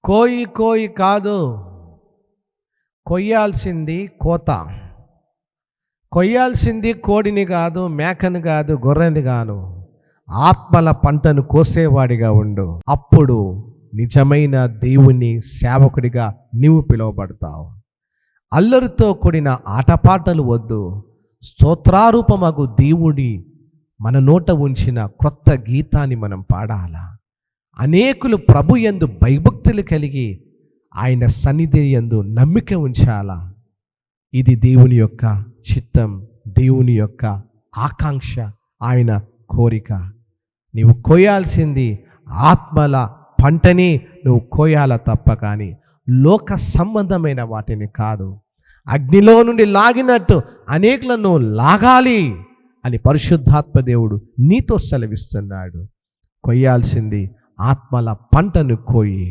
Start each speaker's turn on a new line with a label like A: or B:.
A: కోయి కోయి కాదు, కొయ్యాల్సింది కోత. కొయ్యాల్సింది కోడిని కాదు, మేకను కాదు, గొర్రెని కాదు, ఆత్మల పంటను కోసేవాడిగా ఉండు. అప్పుడు నిజమైన దేవుని సేవకుడిగా నీవు పిలువబడతావు. అల్లరితో కూడిన ఆటపాటలు వద్దు. స్తోత్రారూపమగు దేవుడి మన నోట ఉంచిన క్రొత్త గీతాన్ని మనం పాడాలా. అనేకులు ప్రభు యందు భయభక్తులు కలిగి ఆయన సన్నిధి యందు నమ్మిక ఉంచాలా. ఇది దేవుని యొక్క చిత్తం, దేవుని యొక్క ఆకాంక్ష, ఆయన కోరిక. నీవు కోయాల్సింది ఆత్మల పంటని నువ్వు కోయాల తప్ప కానీ లోక సంబంధమైన వాటిని కాదు. అగ్నిలో నుండి లాగినట్టు అనేకులను లాగాలి అని పరిశుద్ధాత్మ దేవుడు నీతో సెలవిస్తున్నాడు. కొయ్యాల్సింది ఆత్మల పంటను కోయి.